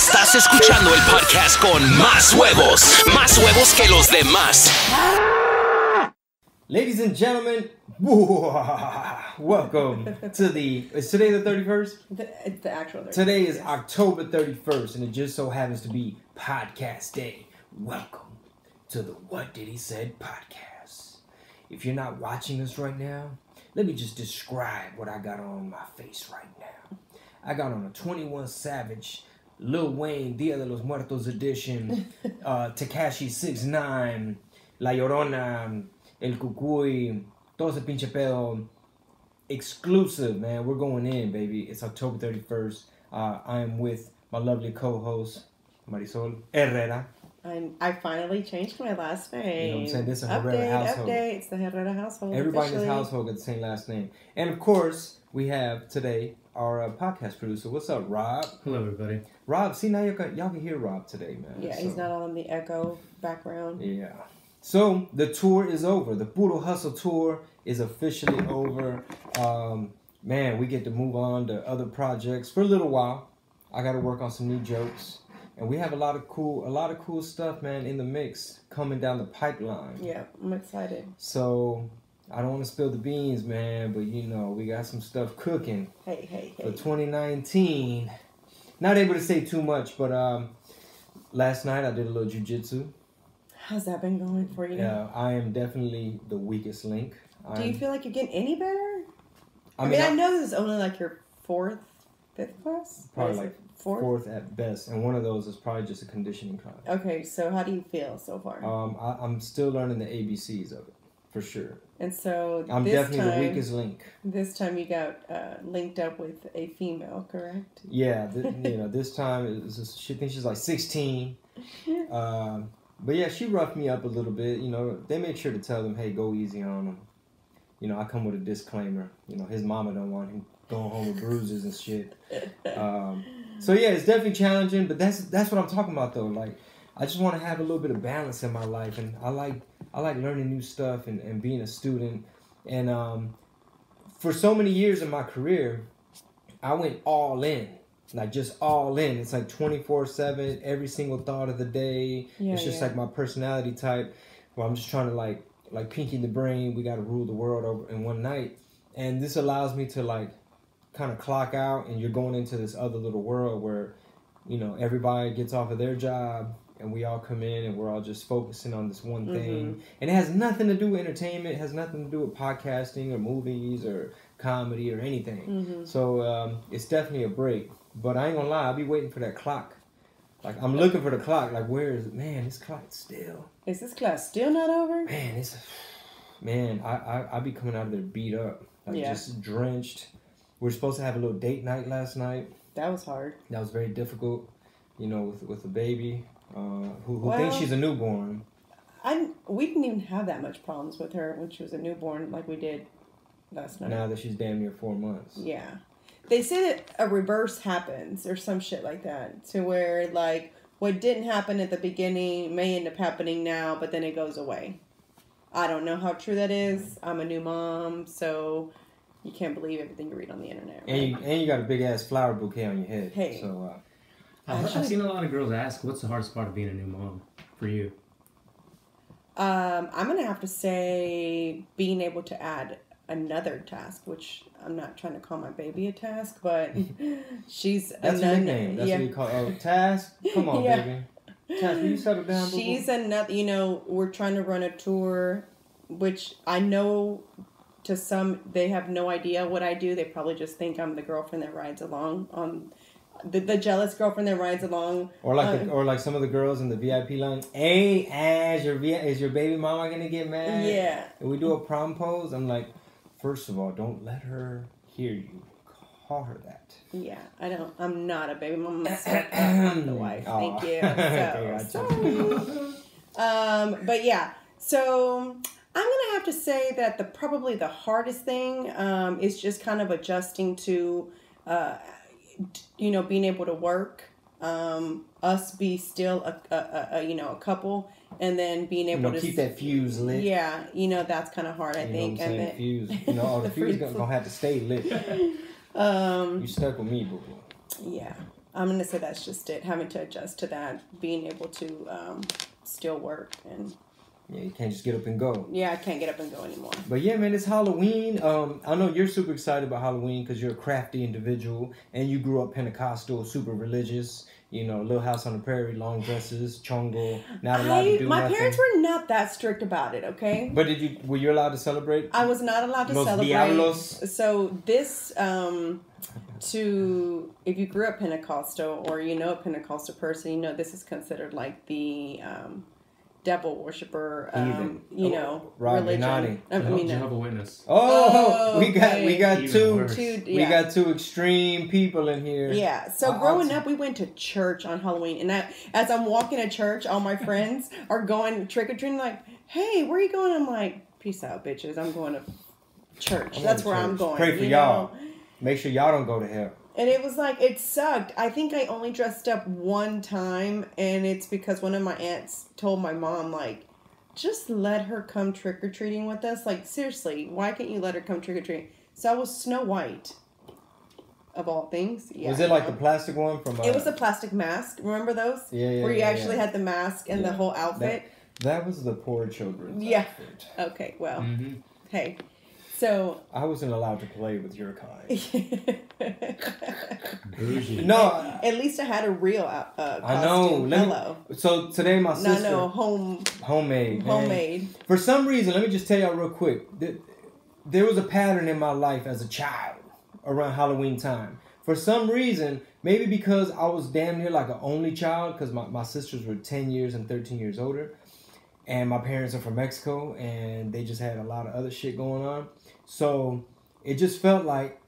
Estás escuchando el podcast con más huevos que los demás. Ladies and gentlemen, welcome to is today the 31st? It's the actual 31st. Today is October 31st, and it just so happens to be podcast day. Welcome to the What Did He Said podcast. If you're not watching us right now, let me just describe what I got on my face right now. I got on a 21 Savage, Lil Wayne, Dia de los Muertos edition, Tekashi 6ix9ine, La Llorona, El Cucuy, todo ese pinche pedo. Exclusive, man. We're going in, baby. It's October 31st. I am with my lovely co-host, Marisol Herrera. I finally changed my last name. You know what I'm saying? This is a Herrera household. Update. It's the Herrera household. Everybody in this household got the same last name. And of course, we have today our podcast producer. What's up, Rob? Hello, everybody. Rob, see, now y'all can hear Rob today, man. Yeah, so. He's not on the echo background. Yeah. So, the tour is over. The Puro Hustle tour is officially over. Man, we get to move on to other projects for a little while. I got to work on some new jokes. And we have a lot of cool stuff, man, in the mix coming down the pipeline. Yeah, I'm excited. So, I don't want to spill the beans, man, but you know, we got some stuff cooking. Hey. For 2019. Not able to say too much, but last night I did a little jiu-jitsu. How's that been going for you? Yeah, I am definitely the weakest link. Do you feel like you're getting any better? I mean, I know this is only like your fifth class? Probably like fourth at best. And one of those is probably just a conditioning class. Okay, so how do you feel so far? I'm still learning the ABCs of it, for sure. And so I'm definitely the weakest link. This time you got linked up with a female, correct? Yeah, this time she thinks she's like 16. But yeah, she roughed me up a little bit. You know, they make sure to tell them, hey, go easy on him. You know, I come with a disclaimer. You know, his mama don't want him going home with bruises and shit. So yeah, it's definitely challenging, but that's what I'm talking about though. Like, I just want to have a little bit of balance in my life, and I like learning new stuff and being a student. And for so many years in my career, I went all in. Like, just all in. It's like 24/7, every single thought of the day. Yeah, it's just like my personality type, where I'm just trying to like Pinky in the Brain, we got to rule the world over in one night. And this allows me to like kind of clock out, and you're going into this other little world where, you know, everybody gets off of their job and we all come in and we're all just focusing on this one thing. And it has nothing to do with entertainment. It has nothing to do with podcasting or movies or comedy or anything. So it's definitely a break. But I ain't gonna lie, I'll be waiting for that clock. Like, I'm looking for the clock. Like, where is it? Man, this clock still. Is this class still not over? Man, I be coming out of there beat up. Like, just drenched. We were supposed to have a little date night last night. That was hard. That was very difficult, you know, with a baby who thinks she's a newborn. We didn't even have that much problems with her when she was a newborn like we did last night. Now that she's damn near 4 months. Yeah. They say that a reverse happens or some shit like that, to where like what didn't happen at the beginning may end up happening now, but then it goes away. I don't know how true that is. I'm a new mom, so you can't believe everything you read on the internet. Right? And you got a big ass flower bouquet on your head. Hey. So I've seen a lot of girls ask, what's the hardest part of being a new mom for you? I'm gonna have to say being able to add another task, which I'm not trying to call my baby a task, but she's that's a nickname. That's what you call task. Come on, baby. Task, will you settle down? She's another. You know, we're trying to run a tour, which I know to some they have no idea what I do. They probably just think I'm the girlfriend that rides along on. The jealous girlfriend that rides along, or like some of the girls in the VIP line. Hey, Ash, is your baby mama gonna get mad? Yeah. And we do a prom pose. I'm like, first of all, don't let her hear you call her that. Yeah, I don't. I'm not a baby mama. I'm the wife. Thank you. But yeah, so I'm gonna have to say that probably the hardest thing is just kind of adjusting to. Being able to work, us be still a couple, and then being able to keep that fuse lit. Yeah, that's kind of hard. I think. What I'm saying? Fuse. The fuse gonna have to stay lit. You stuck with me, boo. Yeah, I'm gonna say that's just it. Having to adjust to that, being able to still work, and Yeah, you can't just get up and go. yeah, I can't get up and go anymore. But yeah, man, it's Halloween. I know you're super excited about Halloween because you're a crafty individual and you grew up Pentecostal, super religious. You know, Little House on the Prairie, long dresses, Chongo, not allowed to do My nothing. parents were not that strict about it. Okay. But were you allowed to celebrate? I was not allowed to Los celebrate. Diablos. So this, if you grew up Pentecostal or you know a Pentecostal person, you know this is considered like the devil worshiper, you know, Rob religion. Venati. I mean, Jehovah's Witness. Oh, we got Even two. worse. We got two extreme people in here. Yeah. So growing up, we went to church on Halloween, and as I'm walking to church, all my friends are going trick or treating. Like, hey, where are you going? I'm like, peace out, bitches. I'm going to church. That's where I'm going. Pray for y'all. Make sure y'all don't go to hell. And it was like, it sucked. I think I only dressed up one time, and it's because one of my aunts told my mom, like, just let her come trick-or-treating with us. Like, seriously, why can't you let her come trick-or-treating? So I was Snow White, of all things. Yeah, was it like the plastic one from... it was a plastic mask. Remember those? Yeah. Where you actually had the mask and the whole outfit? That was the poor children's outfit. Okay, well, hey. So I wasn't allowed to play with your kind. Bougie. No, at least I had a real costume. I know. Hello. So today my sister. No, homemade. Homemade. Man. For some reason, let me just tell y'all real quick. There was a pattern in my life as a child around Halloween time. For some reason, maybe because I was damn near like an only child, because my sisters were 10 years and 13 years older. And my parents are from Mexico, and they just had a lot of other shit going on. So it just felt like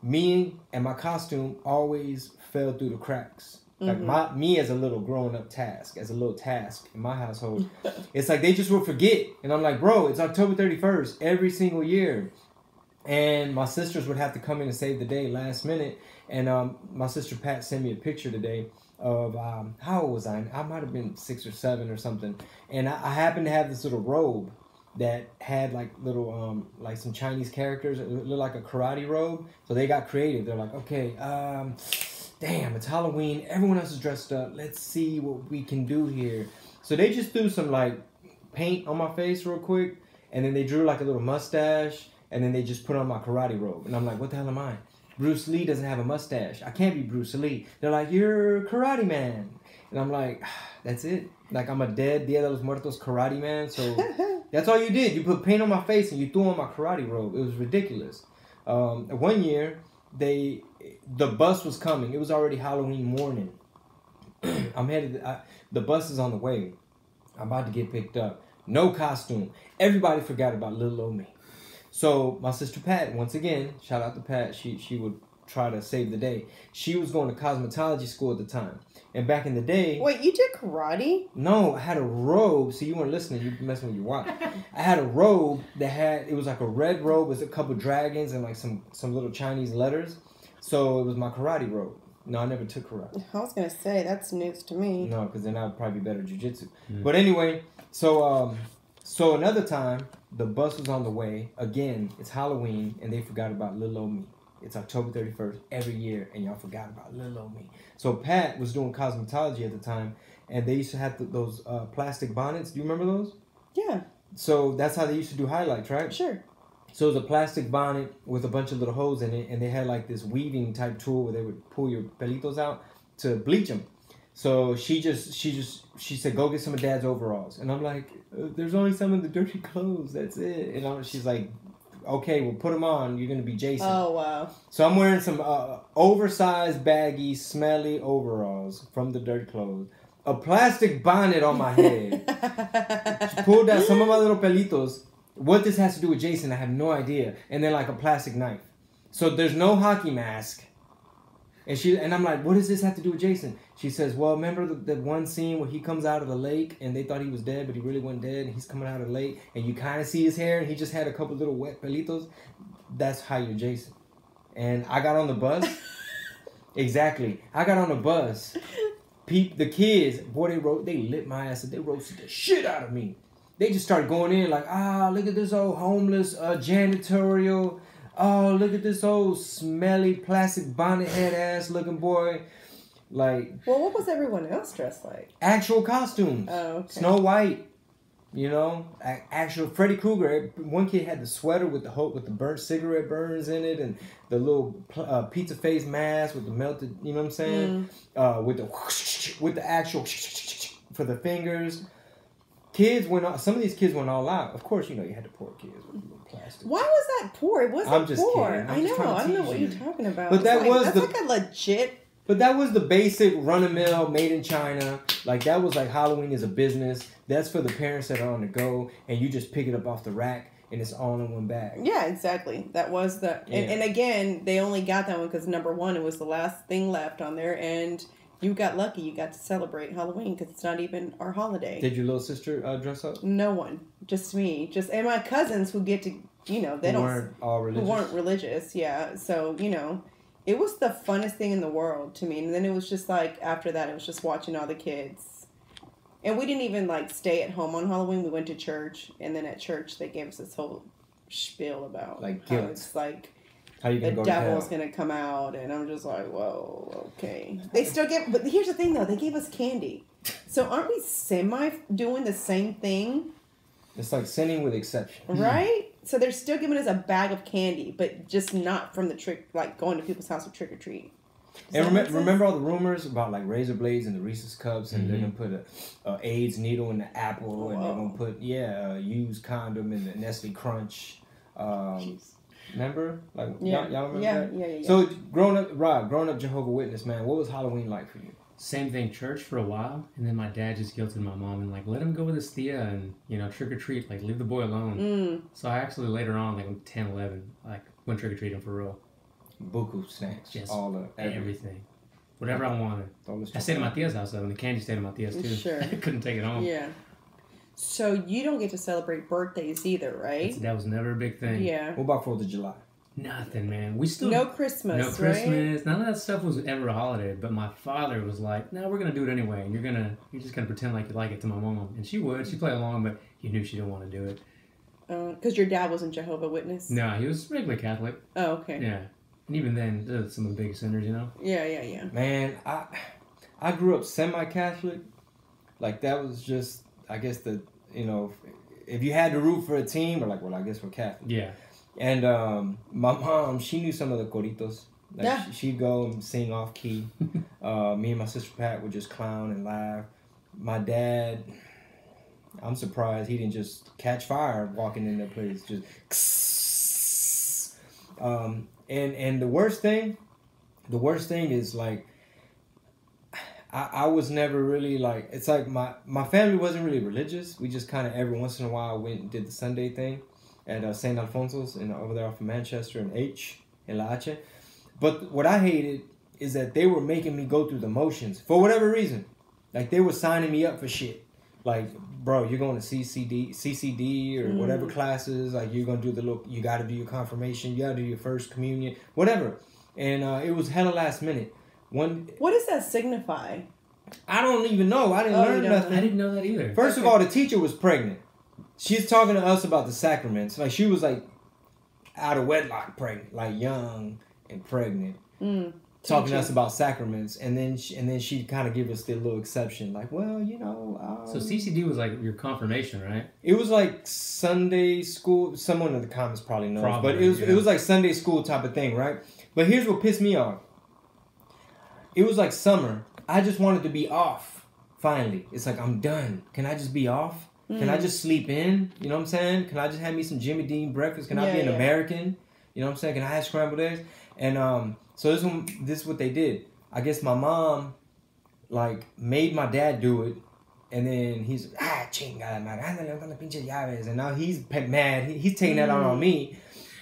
me and my costume always fell through the cracks. Like me as a little growing up task in my household. It's like they just would forget. And I'm like, bro, it's October 31st every single year. And my sisters would have to come in and save the day last minute. And my sister Pat sent me a picture today of how old was I? I might have been 6 or 7 or something. And I happened to have this little robe that had like little like some Chinese characters. It looked like a karate robe. So they got creative. They're like, okay, damn, it's Halloween. Everyone else is dressed up. Let's see what we can do here. So they just threw some like paint on my face real quick, and then they drew like a little mustache, and then they just put on my karate robe. And I'm like, what the hell am I? Bruce Lee doesn't have a mustache. I can't be Bruce Lee. They're like, you're Karate Man. And I'm like, that's it. Like, I'm a dead Dia de los Muertos Karate Man. So that's all you did. You put paint on my face and you threw on my karate robe. It was ridiculous. One year, the bus was coming. It was already Halloween morning. I'm headed. The bus is on the way. I'm about to get picked up. No costume. Everybody forgot about little old me. So my sister Pat, once again, shout out to Pat, she would try to save the day. She was going to cosmetology school at the time. And back in the day... Wait, you did karate? No, I had a robe. See, you weren't listening. You were messing with your watch. I had a robe that had... It was like a red robe with a couple dragons and like some little Chinese letters. So it was my karate robe. No, I never took karate. I was going to say, that's news to me. No, because then I would probably be better at jiu-jitsu. But anyway, so another time... The bus was on the way. Again, it's Halloween, and they forgot about little old me. It's October 31st every year, and y'all forgot about little old me. So Pat was doing cosmetology at the time, and they used to have those plastic bonnets. Do you remember those? Yeah. So that's how they used to do highlights, right? Sure. So it was a plastic bonnet with a bunch of little holes in it, and they had like this weaving type tool where they would pull your pelitos out to bleach them. So she said, go get some of Dad's overalls. And I'm like, there's only some of the dirty clothes. That's it. And she's like, okay, well, put them on. You're going to be Jason. Oh, wow. So I'm wearing some oversized, baggy, smelly overalls from the dirty clothes. A plastic bonnet on my head. She pulled out some of my little pelitos. What this has to do with Jason, I have no idea. And then like a plastic knife. So there's no hockey mask. And I'm like, what does this have to do with Jason? She says, well, remember the one scene where he comes out of the lake and they thought he was dead, but he really wasn't dead, and he's coming out of the lake, and you kind of see his hair, and he just had a couple little wet pelitos? That's how you're Jason. And I got on the bus. Exactly. I got on the bus. The kids, boy, they lit my ass up. They roasted the shit out of me. They just started going in like, look at this old homeless janitorial... Oh, look at this old smelly plastic bonnet head ass looking boy. Like, well, what was everyone else dressed like? actual costumes. Oh, okay. Snow White. You know, actual Freddy Krueger. One kid had the sweater with the burnt cigarette burns in it, and the little pizza face mask with the melted. You know what I'm saying? With the actual for the fingers. Kids went on. Some of these kids went all out. Of course, you know you had the poor kids with the little plastic. Why was that poor? It wasn't I'm just poor. kidding. I know. I don't know what you're talking about. But that was that's like a legit. But that was the basic run-of-mill, made in China. Like, that was like Halloween is a business. That's for the parents that are on the go, and you just pick it up off the rack, and it's all in one bag. Yeah, exactly. That was the... And again, they only got that one because, number one, it was the last thing left on there, and you got lucky. You got to celebrate Halloween because it's not even our holiday. Did your little sister dress up? No one. Just me. And my cousins who get to, you know, they weren't all religious. Who weren't religious, yeah. So, you know... It was the funnest thing in the world to me. And then it was just like, after that, it was just watching all the kids. And we didn't even like stay at home on Halloween. We went to church. And then at church, they gave us this whole spiel about like how it's like how you the devil's going to come out. And I'm just like, whoa, okay. They still give, but here's the thing though, they gave us candy. So aren't we semi doing the same thing? It's like sinning with exception. Right? So they're still giving us a bag of candy, but just not from the trick, like going to people's house to trick or treat. And remember all the rumors about like razor blades and the Reese's cups, and they're gonna put a AIDS needle in the apple, and they're gonna put a used condom in the Nestle Crunch. Remember? Like y'all remember that? Yeah. So growing up Jehovah's Witness, man, what was Halloween like for you? Same thing, church for a while, and then my dad just guilted my mom and like let him go with his tia and trick or treat, like leave the boy alone. So I actually later on, like 10, 11, like went trick or treating for real. Buku snacks, just all the everything, whatever I wanted. I stayed at my tia's house though, and the candy stayed at my tia's too. Sure, I couldn't take it home. Yeah. So you don't get to celebrate birthdays either, right? That was never a big thing. Yeah. What about 4th of July? Nothing, man. We still no Christmas. No Christmas. Right? None of that stuff was ever a holiday. But my father was like, "No, we're gonna do it anyway, and you're just gonna pretend like you like it." To my mom, and she would. She'd play along, but you knew she didn't want to do it. Because your dad wasn't Jehovah's Witness. No, he was regular Catholic. Oh, okay. Yeah, and even then, some of the big sinners, Yeah. Man, I grew up semi-Catholic. Like that was just, I guess if you had to root for a team, or like, well, I guess we're Catholic. Yeah. And my mom, she knew some of the coritos. Like she'd go and sing off key. Me and my sister Pat would just clown and laugh. My dad, I'm surprised he didn't just catch fire walking in that place. Just and the worst thing is like I was never really like, it's like my family wasn't really religious. We just kind of every once in a while went and did the Sunday thing at St. Alfonso's over there off of Manchester and in La H. But what I hated is that they were making me go through the motions for whatever reason. Like they were signing me up for shit. Like, bro, you're going to CCD or whatever classes. Like you're going to do you got to do your confirmation. You got to do your first communion, whatever. And it was hella last minute. What does that signify? I don't even know. I didn't learn nothing. I didn't know that either. First of all, the teacher was pregnant. She's talking to us about the sacraments. Like she was like out of wedlock pregnant, like young and pregnant. Talking to us about sacraments, and then she kind of give us the little exception, like, well, So CCD was like your confirmation, right? It was like Sunday school. Someone in the comments probably knows, but it was like Sunday school type of thing, right? But here's what pissed me off. It was like summer. I just wanted to be off. Finally, it's like I'm done. Can I just be off? Can I just sleep in? You know what I'm saying? Can I just have me some Jimmy Dean breakfast? Can I be an American? You know what I'm saying? Can I have scrambled eggs? And so this is what they did. I guess my mom like made my dad do it, and then he's chingada madre, ándale con las pinches llaves, and now he's mad. He's taking that out on me.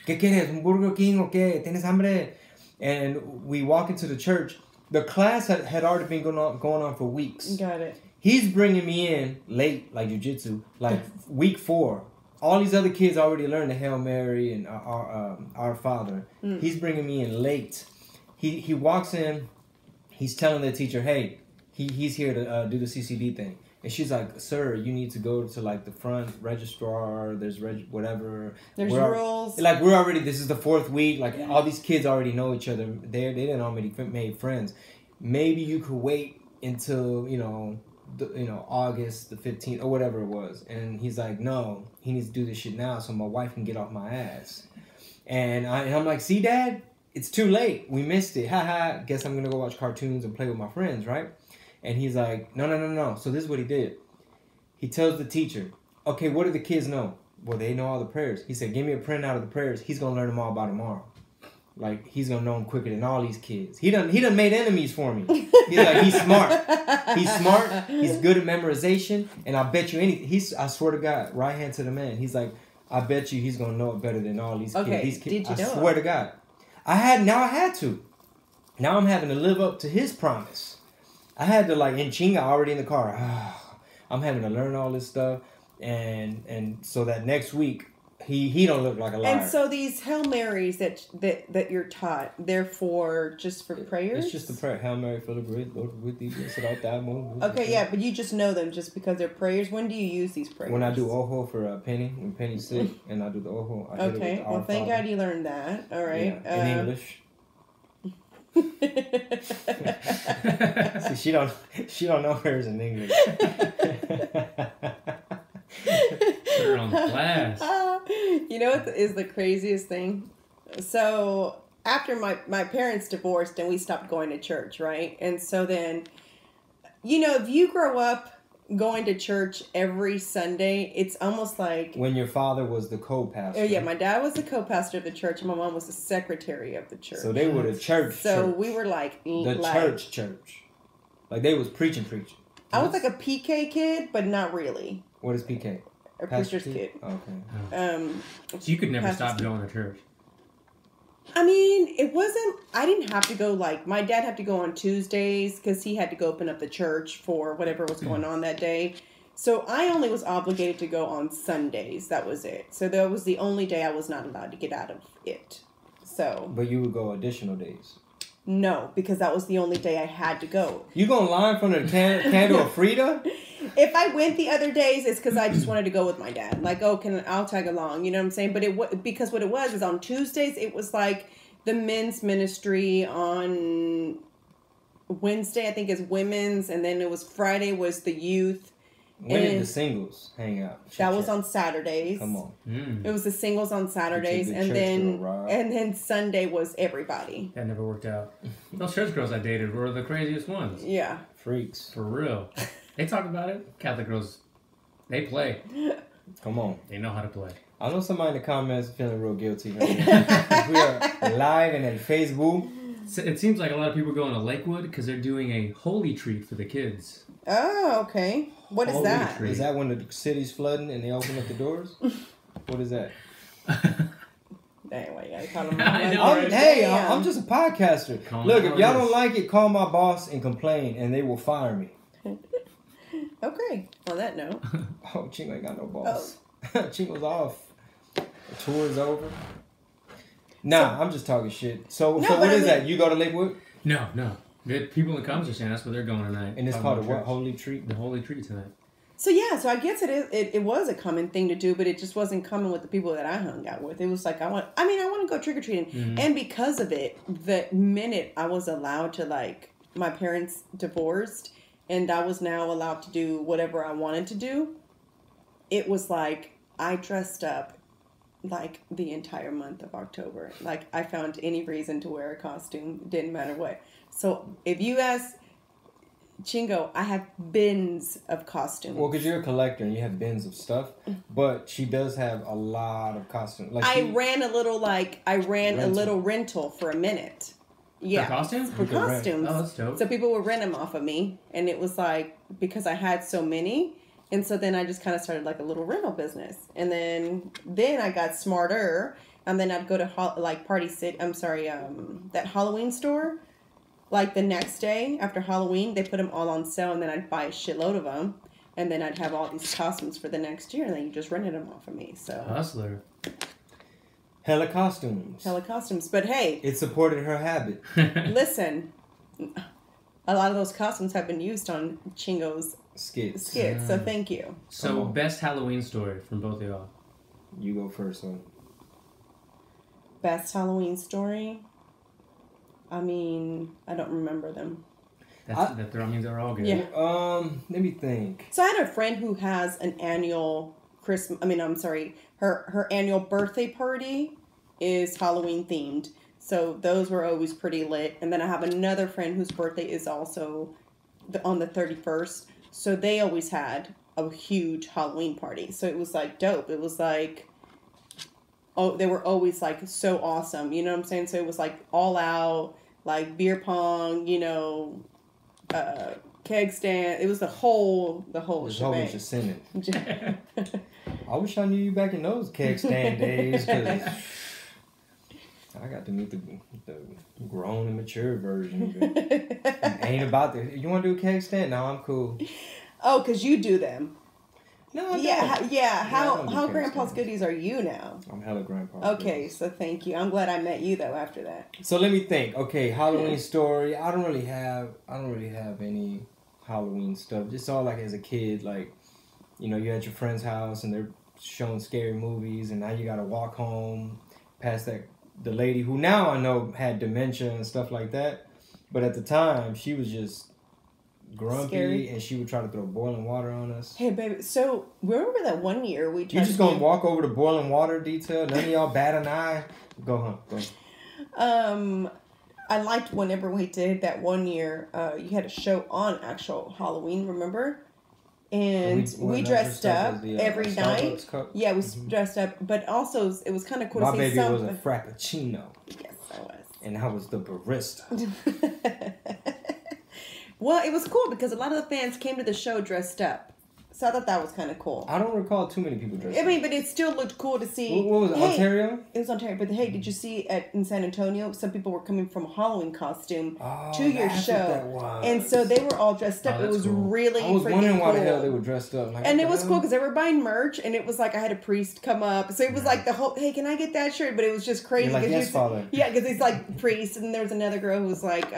¿Qué quieres? ¿Un Burger King o qué? ¿Tienes hambre? And we walk into the church. The class had already been going on for weeks. Got it. He's bringing me in late, like jiu-jitsu, like week 4. All these other kids already learned the Hail Mary and Our Father. He's bringing me in late. He walks in. He's telling the teacher, hey, he's here to do the CCD thing. And she's like, sir, you need to go to like the front registrar. There's whatever. There's rules. Like we're already, this is the 4th week. Like all these kids already know each other. They didn't already made friends. maybe you could wait until, August the 15th or whatever it was. And he's like, no, he needs to do this shit now so my wife can get off my ass. And I'm like, see, Dad, it's too late. We missed it. Haha. Guess I'm going to go watch cartoons and play with my friends, right? And he's like, no. So this is what he did. He tells the teacher, okay, what do the kids know? Well, they know all the prayers. He said, give me a printout of the prayers. He's going to learn them all by tomorrow. Like, he's going to know them quicker than all these kids. He done made enemies for me. He's like, he's smart. He's smart. He's good at memorization. And I bet you anything. I swear to God, right hand to the man. He's like, I bet you he's going to know it better than all these kids. Okay, These kids, did you know I swear to God. I had to. Now I'm having to live up to his promise. I had to, like, in Chingo, already in the car. I'm having to learn all this stuff. And so that next week, he don't look like a liar. And so these Hail Marys that you're taught, they're just for prayers? It's just a prayer. Hail Mary, full of grace, Lord is with thee, blessed art thou among women. Okay, yeah, but you just know them just because they're prayers. When do you use these prayers? When I do Ojo for Penny, when Penny's sick, and I do the Ojo. I did it with well, Our thank Father. God you learned that. All right. Yeah, in English. See, she don't know hers in English. Put her on the class. You know what is the craziest thing? So after my parents divorced and we stopped going to church, right? And so then, if you grow up going to church every Sunday, it's almost like... When your father was the co-pastor. Oh, yeah, my dad was the co-pastor of the church and my mom was the secretary of the church. So they were the church. So we were like... The church. Like they was preaching. I was like a PK kid, but not really. What is PK? A preacher's kid. Okay. So you could never stop going to church. I mean, it wasn't... I didn't have to go, like... My dad had to go on Tuesdays because he had to go open up the church for whatever was going on that day. So I only was obligated to go on Sundays. That was it. So that was the only day I was not allowed to get out of it. So... But you would go additional days. No, because that was the only day I had to go. You gonna line from the candle of Frida? If I went the other days, it's because I just wanted to go with my dad. Like, I'll tag along. You know what I'm saying? But because what it was is on Tuesdays, it was like the men's ministry. On Wednesday, I think is women's. And then it was Friday was the youth. When did the singles hang out? That was on Saturdays. Come on. It was the singles on Saturdays. And then Sunday was everybody. That never worked out. Those church girls I dated were the craziest ones. Yeah. Freaks. For real. They talk about it. Catholic girls, they play. Come on. They know how to play. I know somebody in the comments feeling real guilty right now. We are live and on Facebook. It seems like a lot of people go into Lakewood because they're doing a holy treat for the kids. Oh, okay. What is that? Is that when the city's flooding and they open up the doors? What is that? Anyway, I call him. I'm just a podcaster. Look, if y'all don't like it, call my boss and complain, and they will fire me. Okay. On that note. Oh, Chingo ain't got no boss. Chingo's off. The tour is over. Nah, I'm just talking shit. So what is that? You go to Lakewood? No. People in the comments are saying that's where they're going tonight. And it's called a what? Holy treat? The holy treat tonight. So yeah, so I guess it was a common thing to do, but it just wasn't common with the people that I hung out with. It was like I want to go trick or treating, and because of it, the minute I was allowed to, like, my parents divorced, and I was now allowed to do whatever I wanted to do, it was like I dressed up like the entire month of October. Like I found any reason to wear a costume, didn't matter what. So if you ask Chingo, I have bins of costumes. Well, because you're a collector and you have bins of stuff, but she does have a lot of costumes. Like I ran a little rental for a minute. Yeah, for costumes. For costumes. Oh, that's dope. So people would rent them off of me, and it was like because I had so many, and so then I just kind of started like a little rental business, and then I got smarter, and then I'd go to Party City. That Halloween store. Like the next day after Halloween, they put them all on sale, and then I'd buy a shitload of them, and then I'd have all these costumes for the next year, and then you just rented them off of me. So hustler. Hella costumes. But hey, it supported her habit. Listen, a lot of those costumes have been used on Chingo's skits. So thank you. So best Halloween story from both of y'all. You go first, one. Best Halloween story. I mean, I don't remember them. That means they're all good. Yeah. Let me think. So I had a friend who has an annual her annual birthday party is Halloween themed. So those were always pretty lit. And then I have another friend whose birthday is also on the 31st. So they always had a huge Halloween party. So it was like dope. It was like, oh, they were always like so awesome. You know what I'm saying? So it was like all out, like beer pong, keg stand. It was the whole shebang. Just sending. I wish I knew you back in those keg stand days, because I got to meet the grown and mature version. Ain't about this. You want to do a keg stand? No, I'm cool. Oh, because you do them. No, I don't. Yeah. How do Grandpa's keg goodies are you now? I'm hella Grandpa's Okay, goodies. so thank you. I'm glad I met you though after that. So let me think. Okay, Halloween story. I don't really have any Halloween stuff. Just all like as a kid, like, you're at your friend's house and they're showing scary movies, and now you gotta walk home past the lady who now I know had dementia and stuff like that. But at the time, she was just grumpy, scary. And she would try to throw boiling water on us. Hey, baby. So remember that one year we tried You just gonna walk over the boiling water detail? None of y'all bat an eye? Go. I liked whenever we did that one year. You had a show on actual Halloween, remember? And we dressed up every night. Cup. Yeah, we dressed up, but also it was kind of cool to see My baby some. was a frappuccino. Yes, I was. And I was the barista. Well, it was cool because a lot of the fans came to the show dressed up. So I thought that was kind of cool. I don't recall too many people dressed up. I mean, but it still looked cool to see. What was it, Ontario? It was Ontario. But hey, did you see in San Antonio, some people were coming from a Halloween costume to your show. That was. And so they were all dressed up. Oh, it was cool. really freaking I was wondering why cool. the hell they were dressed up. Like, And it was cool because they were buying merch, and it was like I had a priest come up. So it was like the whole, hey, can I get that shirt? But it was just crazy. You're like, yes, Father. Yeah, because it's like priest, and there was another girl who was like,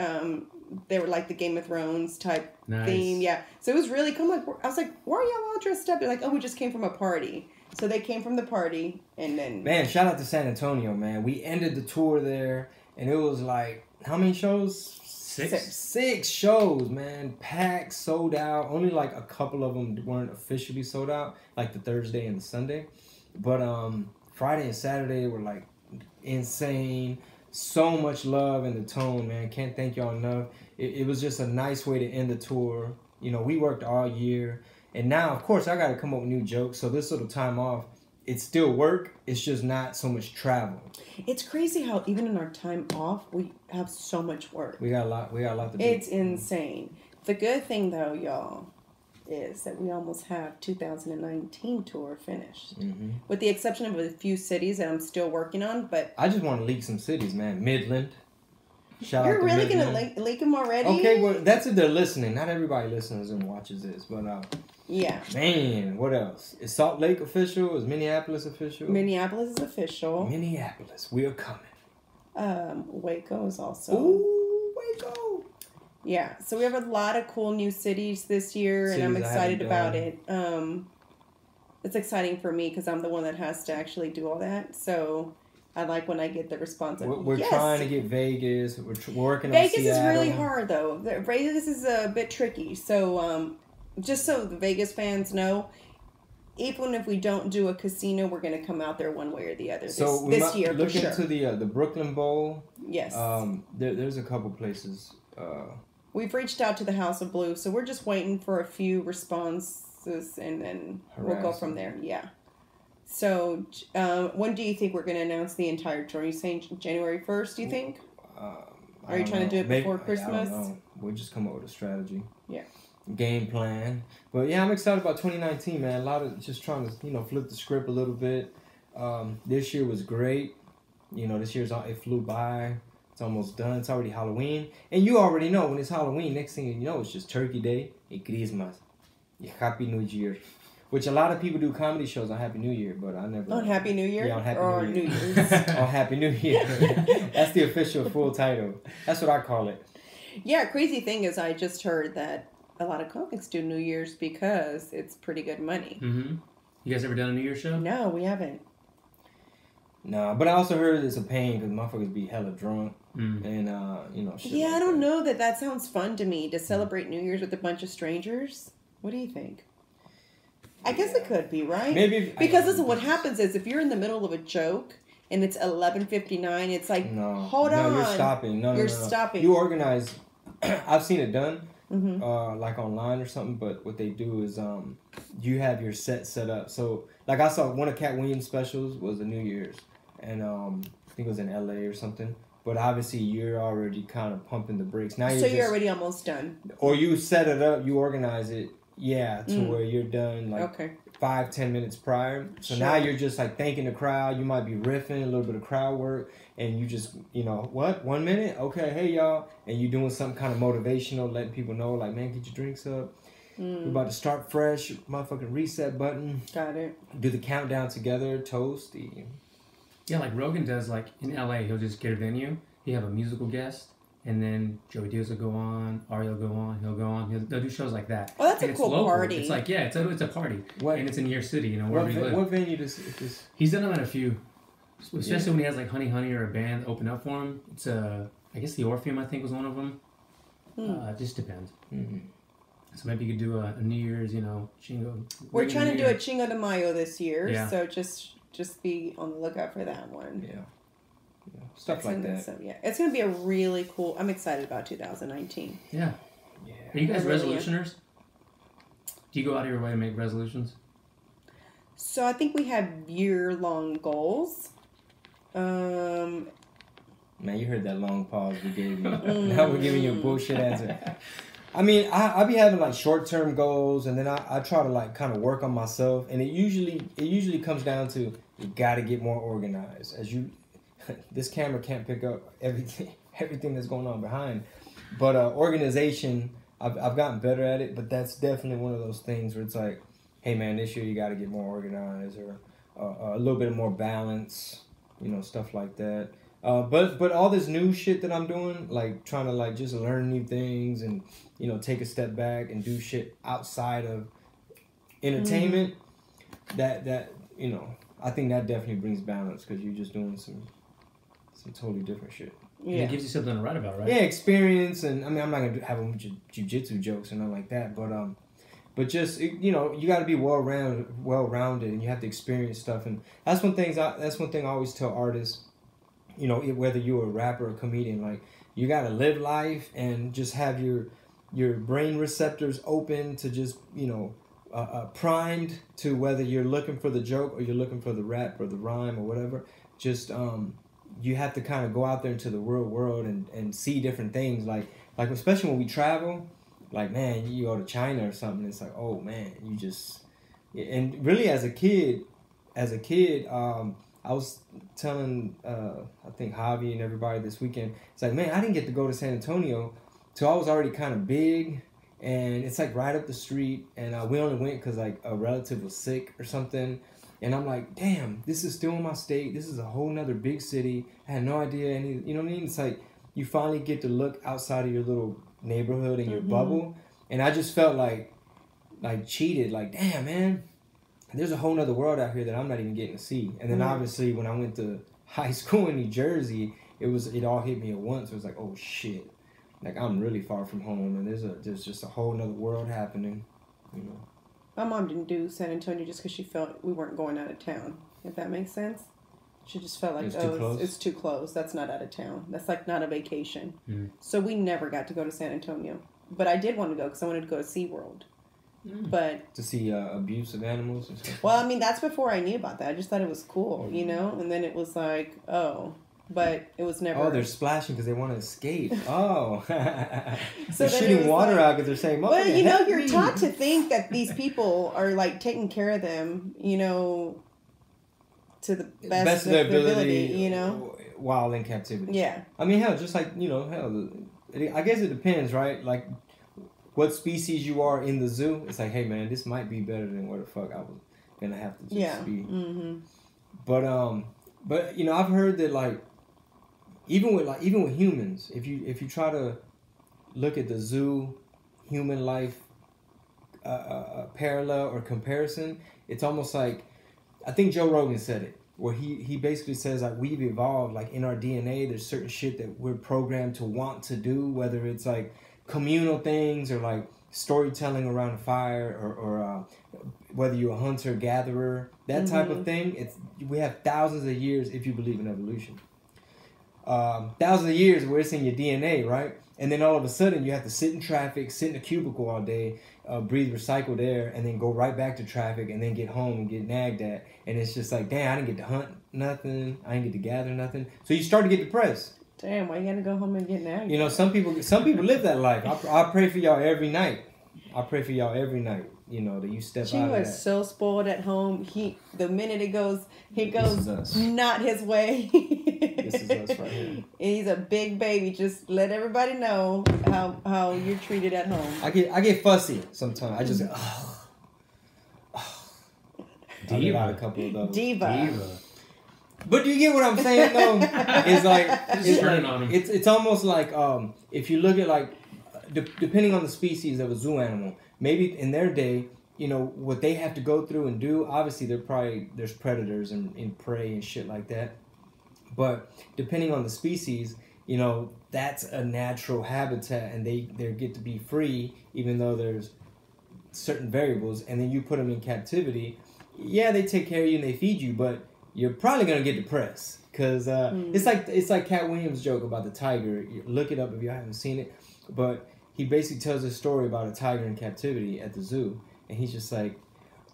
they were like the Game of Thrones type theme. Yeah. So it was really cool. I was like, why are y'all all dressed up? They're like, oh, we just came from a party. So they came from the party, and then... Man, shout out to San Antonio, man. We ended the tour there, and it was like, how many shows? 6. 6 shows, man. Packed, sold out. Only like a couple of them weren't officially sold out, like the Thursday and the Sunday. But Friday and Saturday were like insane. So much love in the tone, man. Can't thank y'all enough. It was just a nice way to end the tour. We worked all year. And now, of course, I got to come up with new jokes. So this little time off, it's still work. It's just not so much travel. It's crazy how even in our time off, we have so much work. We got a lot to do. It's insane. The good thing, though, y'all, is that we almost have 2019 tour finished. Mm-hmm. With the exception of a few cities that I'm still working on, but... I just want to leak some cities, man. Midland. Shout out You're to really going Midland. to leak them already? Okay, well, that's if they're listening. Not everybody listens and watches this, but yeah. man, what else? Is Salt Lake official? Is Minneapolis official? Minneapolis is official. Minneapolis, we are coming. Waco is also. Ooh, Waco. Yeah, so we have a lot of cool new cities this year, and I'm Cities I excited haven't about done. it. It's exciting for me because I'm the one that has to actually do all that. So I like when I get the response. We're yes. trying to get Vegas. We're working on Vegas Seattle. is really hard though. Vegas is a bit tricky. So just so the Vegas fans know, even if we don't do a casino, we're going to come out there one way or the other this year for sure. Look into the Brooklyn Bowl. Yes. There's a couple places. We've reached out to the House of Blue, so we're just waiting for a few responses, and then we'll go from there. Yeah. So, when do you think we're going to announce the entire tour? Are you saying January 1st, do you think? Are you trying to do it before Christmas? I don't know. We'll just come up with a strategy. Yeah. Game plan. But yeah, I'm excited about 2019, man. A lot of just trying to, flip the script a little bit. This year was great. This it flew by. It's almost done. It's already Halloween. And you already know when it's Halloween, next thing you know, it's just Turkey Day and Christmas. Happy New Year. Which a lot of people do comedy shows on Happy New Year, but I never. On Happy New Year? Yeah, on Happy or New Year. New Year's. On Happy New Year. That's the official full title. That's what I call it. Yeah, crazy thing is I just heard that a lot of comics do New Year's because it's pretty good money. Mm-hmm. You guys ever done a New Year's show? No, we haven't. Nah, but I also heard it's a pain because motherfuckers be hella drunk. and shit Yeah, like I don't that. know that sounds fun to me to celebrate New Year's with a bunch of strangers. What do you think? I guess it could be, right? Maybe because listen, what happens is if you're in the middle of a joke and it's 11:59, it's like, hold on, you're stopping. You're stopping. You organize. I've seen it done, like online or something. But what they do is, you have your set up. So, like I saw one of Cat Williams' specials was a New Year's, and I think it was in LA or something. But obviously, you're already kind of pumping the brakes. Now you're already almost done. Or you set it up, you organize it, to where you're done like 5-10 minutes prior. So now you're just like thanking the crowd. You might be riffing, a little bit of crowd work, and you just, 1 minute? Okay, hey y'all. And you doing something kind of motivational, letting people know, like, man, get your drinks up. We're about to start fresh. Motherfucking reset button. Got it. Do the countdown together, toast. Yeah, like Rogan does, like in LA, he'll just get a venue. He'll have a musical guest. And then Joey Diaz will go on, Ari will go on, he'll go on. They'll do shows like that. Oh, that's and a cool party. It's like, it's a party. And it's in your city, wherever you live. What venue does this? He's done them at a few. Especially when he has like Honey Honey or a band open up for him. It's I guess the Orpheum, I think, was one of them. It just depends. So maybe you could do a New Year's, Chingo. We're trying to do a Chingo de Mayo this year. Yeah. So just be on the lookout for that one. Yeah. Stuff like that. So, it's going to be a really cool... I'm excited about 2019. Yeah. Are you guys resolutioners? Do you go out of your way to make resolutions? So I think we have year-long goals. Man, you heard that long pause we gave you. Now we're giving you a bullshit answer. I mean, I be having like short-term goals, and then I try to like kind of work on myself, and it usually comes down to you got to get more organized. This camera can't pick up everything that's going on behind, but organization, I've gotten better at it. But that's definitely one of those things where it's like, hey man, this year you got to get more organized, or a little bit more balance, stuff like that. But all this new shit that I'm doing, like trying to like just learn new things and take a step back and do shit outside of entertainment, that I think that definitely brings balance, because you're just doing some totally different shit. Yeah, it gives you something to write about, right? Yeah, experience, and I mean, I'm not gonna have a bunch of jujitsu jokes or nothing like that, but just you got to be well-rounded, and you have to experience stuff, and that's one thing I always tell artists. Whether you're a rapper or a comedian, like you got to live life and just have your brain receptors open to just primed to whether you're looking for the joke or you're looking for the rap or the rhyme or whatever. Just you have to kind of go out there into the real world and see different things, like especially when we travel. Like, man, you go to China or something, it's like, oh man, and really as a kid, I was telling I think Javi and everybody this weekend, it's like, man, I didn't get to go to San Antonio till I was already kind of big, and it's like right up the street, and we only went because like a relative was sick or something. And I'm like, damn, this is still in my state. This is a whole nother big city. I had no idea any, you know what I mean? It's like you finally get to look outside of your little neighborhood and your bubble. And I just felt like cheated. Like, damn, man, there's a whole nother world out here that I'm not even getting to see. And then obviously when I went to high school in New Jersey, it all hit me at once. It was like, oh shit, like I'm really far from home, and there's just a whole nother world happening, My mom didn't do San Antonio just because she felt we weren't going out of town, if that makes sense. She just felt like, it's too close. That's not out of town. That's like not a vacation. So we never got to go to San Antonio. But I did want to go because I wanted to go to SeaWorld. But to see abuse of animals and stuff. Well, I mean, that's before I knew about that. I just thought it was cool, And then it was like, oh. But it was never... Oh, they're splashing because they want to escape. Oh. So they're shooting water out because they're saying, well, you're taught to think that these people are, like, taking care of them, to the best of their ability, While in captivity. Yeah. I mean, hell, just like, I guess it depends, right? Like, what species you are in the zoo. It's like, hey, man, this might be better than where the fuck I was going to have to just be. Mm-hmm. But I've heard that, like, even with humans, if you try to look at the zoo human life parallel or comparison, it's almost like, I think Joe Rogan said it. where he basically says like we've evolved, like in our DNA there's certain shit that we're programmed to want to do, whether it's like communal things or like storytelling around a fire or whether you're a hunter gatherer, that type of thing. We have thousands of years, if you believe in evolution, thousands of years where it's in your DNA, right? And then all of a sudden you have to sit in traffic, sit in a cubicle all day, breathe recycled air, and then go right back to traffic, and then get home and get nagged at. And it's just like, damn, I didn't get to hunt nothing. I didn't get to gather nothing. So you start to get depressed. Damn, why you gotta go home and get nagged? You know, some people live that life. I pray for y'all every night. I pray for y'all every night. You know, that you step out of Chingo that. is so spoiled at home. The minute he goes This is us. not his way. This is us right here. He's a big baby. Just let everybody know how you're treated at home. I get fussy sometimes. I just I get out a couple of those. Diva. But do you get what I'm saying though? It's almost like if you look at like depending on the species of a zoo animal, maybe in their day, you know, what they have to go through and do, obviously there's predators and prey and shit like that. But depending on the species, you know, that's a natural habitat, and they get to be free even though there's certain variables. And then you put them in captivity. Yeah, they take care of you and they feed you, but you're probably gonna get depressed because it's like Cat Williams' joke about the tiger. Look it up if you haven't seen it. But he basically tells a story about a tiger in captivity at the zoo, and he's just like,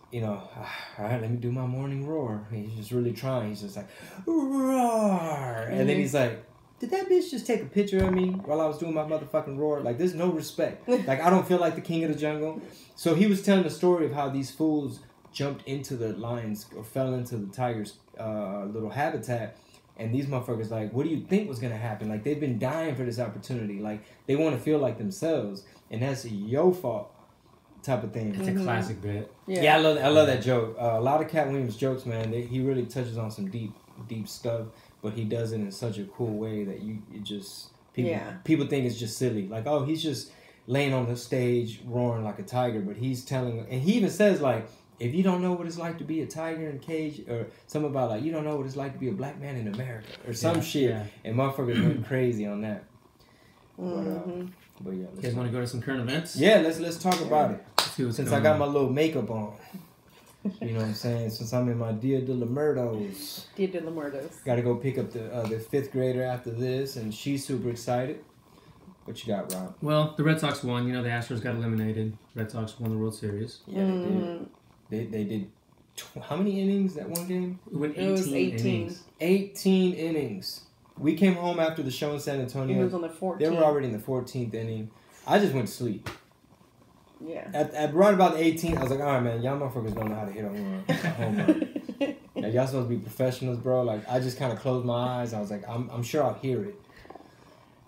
you know, all right, let me do my morning roar. And he's just really trying. He's just like, roar, and then he's like, did that bitch just take a picture of me while I was doing my motherfucking roar? Like, there's no respect. Like, I don't feel like the king of the jungle. So he was telling the story of how these fools jumped into the lions or fell into the tiger's little habitat. And these motherfuckers like, what do you think was going to happen? Like, they've been dying for this opportunity. Like, they want to feel like themselves. And that's your fault type of thing. It's a classic bit. Yeah, I love that joke. A lot of Cat Williams' jokes, man, he really touches on some deep stuff. But he does it in such a cool way that people think it's just silly. Like, oh, he's just laying on the stage roaring like a tiger. But he's telling, and he even says, like, if you don't know what it's like to be a tiger in a cage, or something about like, you don't know what it's like to be a black man in America, or some shit. Yeah. And motherfuckers went crazy on that. But yeah. You guys want to go to some current events? Yeah, let's talk about it. Since I got my little makeup on. You know what I'm saying? Since I'm in my Dia de la Muertos. Dia de la Muertos. Got to go pick up the fifth grader after this, and she's super excited. What you got, Rob? Well, the Red Sox won. You know, the Astros got eliminated. Red Sox won the World Series. Yeah, they did. They did how many innings that one game? It was 18 innings. 18 innings. We came home after the show in San Antonio. It was on the 14th. They were already in the 14th inning. I just went to sleep. Yeah. At right about the 18th, I was like, all right, man, y'all motherfuckers don't know how to hit a home run. Now, y'all supposed to be professionals, bro. Like, I just kind of closed my eyes. I was like, I'm sure I'll hear it.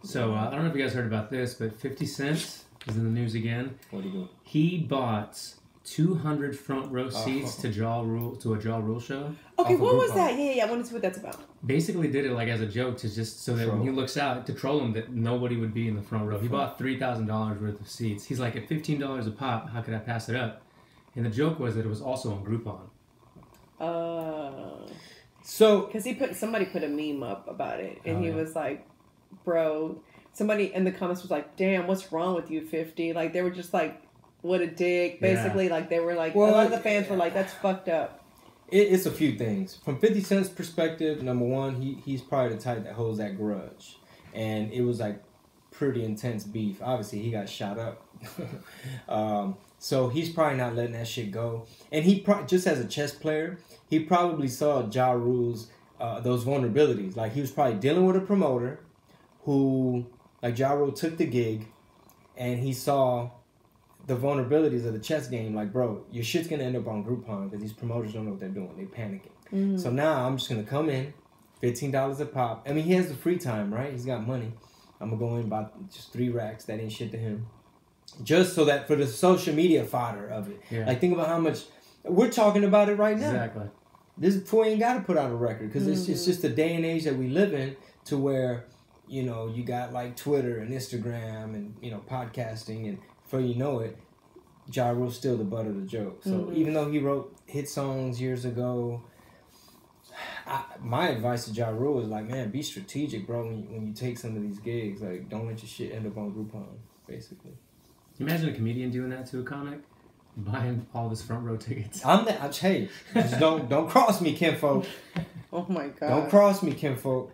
So, I don't know if you guys heard about this, but 50 Cent is in the news again. What do you do? He bought 200 front row seats to a Ja Rule show. Okay, what was that? Yeah, I wanted to see what that's about. Basically did it like as a joke to just so that when he looks out to troll him that nobody would be in the front row. He bought $3,000 worth of seats. He's like, at $15 a pop, how could I pass it up? And the joke was that it was also on Groupon. So because somebody put a meme up about it, and he was like, bro, somebody in the comments was like, damn, what's wrong with you, 50? Like, they were just like, what a dick, basically. Like, they were like, a lot of the fans were like, that's fucked up. It's a few things. From 50 Cent's perspective, number one, he's probably the type that holds that grudge. And it was like pretty intense beef. Obviously, he got shot up. So he's probably not letting that shit go. And he just as a chess player, he probably saw Ja Rule's those vulnerabilities. Like, he was probably dealing with a promoter who, like, Ja Rule took the gig, and he saw the vulnerabilities of the chess game. Like, bro, your shit's gonna end up on Groupon because these promoters don't know what they're doing. They panicking. So now I'm just gonna come in, $15 a pop. I mean, he has the free time, right? He's got money. I'm gonna go in buy just 3 racks. That ain't shit to him. Just so that for the social media fodder of it. Yeah. Like, think about how much we're talking about it right now. Exactly. This fool ain't got to put out a record because it's just the day and age that we live in, to where, you know, you got like Twitter and Instagram and, you know, podcasting, and before you know it, Ja Rule's still the butt of the joke. So even though he wrote hit songs years ago, my advice to Ja Rule is like, man, be strategic, bro. When you take some of these gigs, like, don't let your shit end up on Groupon, basically. Imagine a comedian doing that to a comic, buying all this front row tickets. Hey, just don't cross me, kinfolk. Oh my god. Don't cross me, kinfolk.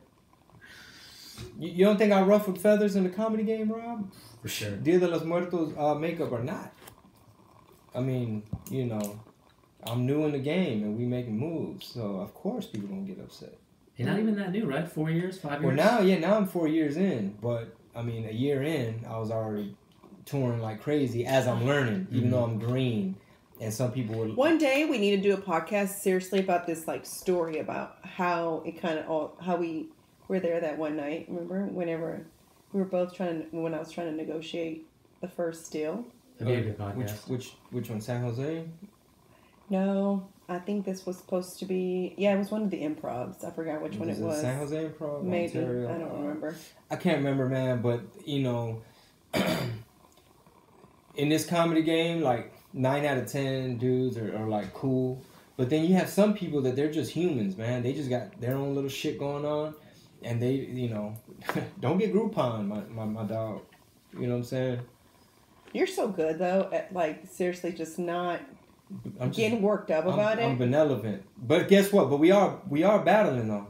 You don't think I ruffled feathers in the comedy game, Rob? For sure. Dia de los Muertos makeup or not? I mean, I'm new in the game and we making moves, so of course people gonna get upset. You're not even that new, right? 4 years, 5 years? Well, now I'm 4 years in, but I mean, a year in, I was already touring like crazy as I'm learning, even though I'm green. And some people would. One day we need to do a podcast seriously about this like story about how it kind of how we were there that one night. Remember, whenever we were both when I was trying to negotiate the first deal. That'd be a good podcast. Which one? San Jose? No, I think this was supposed to be. Yeah, it was one of the improvs. I forgot which one it was. San Jose Improv? Maybe. Ontario? I don't remember. I can't remember, man. But in this comedy game, like 9 out of 10 dudes are like cool. But then you have some people that they're just humans, man. They just got their own little shit going on, and they, don't get Groupon, my dog. You know what I'm saying? You're so good though at like seriously just not getting worked up about it. I'm benevolent, but guess what? But we are battling though,